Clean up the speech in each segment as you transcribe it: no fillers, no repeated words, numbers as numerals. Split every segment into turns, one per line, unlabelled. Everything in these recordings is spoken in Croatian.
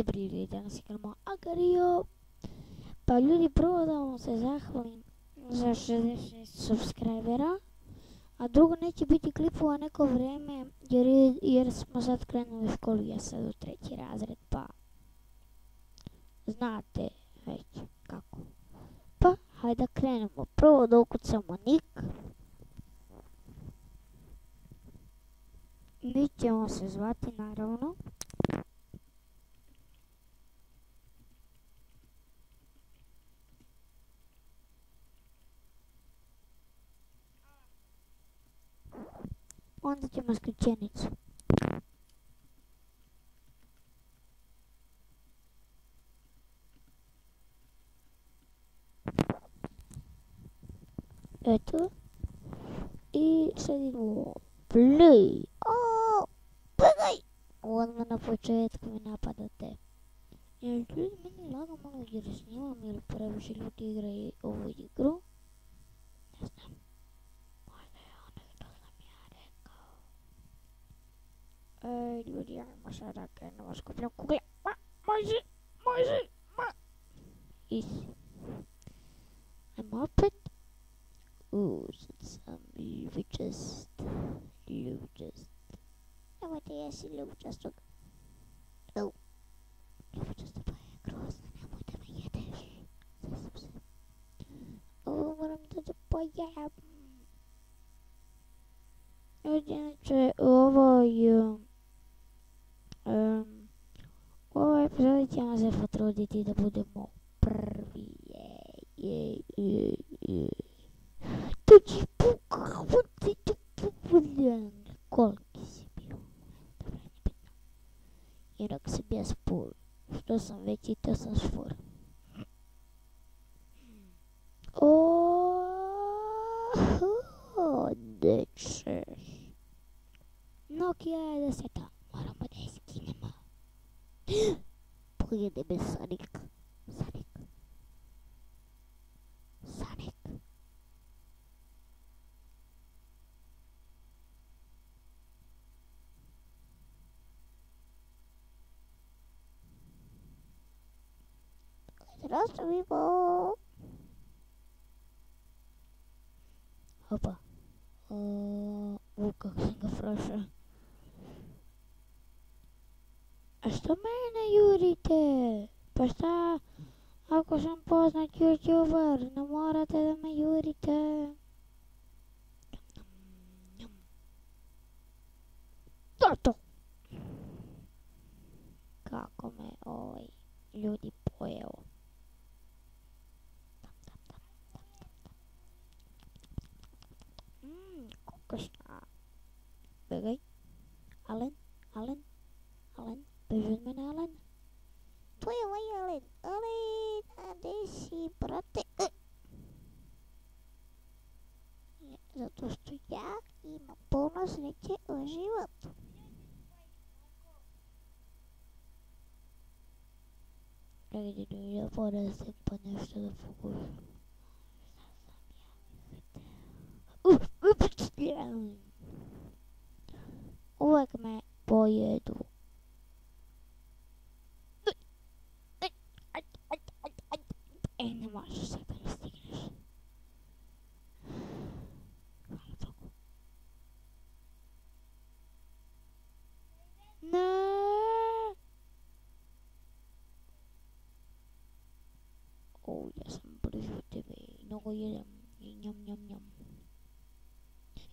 Dobri ljudi, danas igramo Agario. Pa ljudi, prvo da vam se zahvalim za 66 subscribera, a drugo neće biti klipova neko vreme jer smo sad krenuli u školu, ja sad u 3. razred, pa znate već kako. Pa hajde krenemo, prvo da ukucamo nick. Mi ćemo se zvati naravno onda ćemo skraćenicu. Eto. I sad idemo play. Play! Odmah na početku mi napadate. Jer ljudi meni laga malo jer snimam ili previše ljudi igraju ovu igru. Ne znam. Možda je ono što sam ja rekao. Ljudi, ajmo sada krenemo skupljam kugle. Može. Easy. Ajmo opet. Sad sam ljubičast. Nemojte jesi ljubičastog. Ljubičasta pa je grozna, nemojte me jedeš. Zesam se. Moram da se pojem. Inače, u ovoj epizodi ćemo se potruditi da budemo prvi. Koliki si bio? Dobro, nije bitno. Jer ako sam bio spor, što sam već i to sam spor. Dečeš. Nokia je 10. Moramo da je skinemo. Pojede me Sonic. Rastavimo. Opa. Kako sam ga prošao. A što mene jurite? Pa šta? Ako sam poznat youtuber, ne morate da me jurite. To. Kako me ljudi pojeo. Kokošna. Begaj. Alen. Beži od mene, Alen. To je ovaj Alen. A gde si, brate? Zato što ja imam puno sreće u životu. Negdje da porazim pa nešto da pokušam. Uvijek me pojedu. Ne možeš sebe ne stigneš. Hvala Bogu. Ne. Ja sam blizu tebe i mnogo jedem. Njam.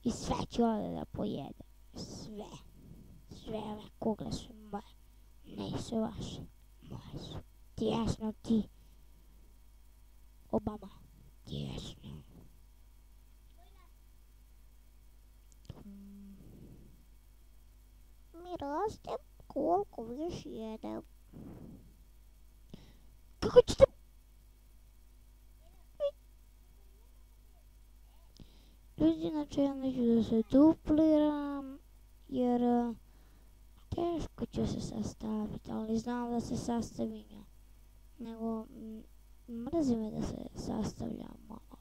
I sve ću ovdje da pojedem. Sve ove kugle su moje. Nisu vaše. Moje su. Tjesno ti. Obama. Tjesno. Mi rastem koliko više jedem. Kako ćete... Ljudi, znači ja neću da se dupliram, jer teško ću se sastaviti, ali znam da se sastavim, nego mrzi me da se sastavljam malo,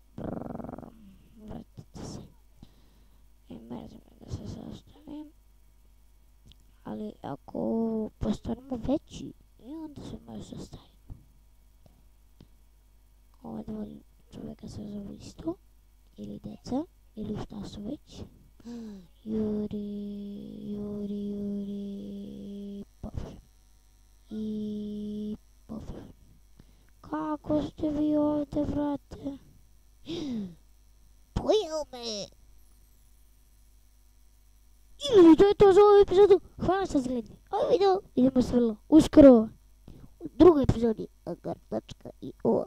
vrtite se, mrzi me da se sastavim, ali ako postanemo veći, i onda ova dva čovjeka se zove isto, ili deca, ili šta su već. Juri, Pofre. I Pofre. Kako ste vi ovdje, brate? Pojel me! I to je to za ovu epizodu. Hvala što ste gledali ovaj video. Idemo s vrlo uskoro u drugoj epizodi Agar.io.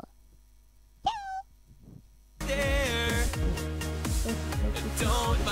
Ćao!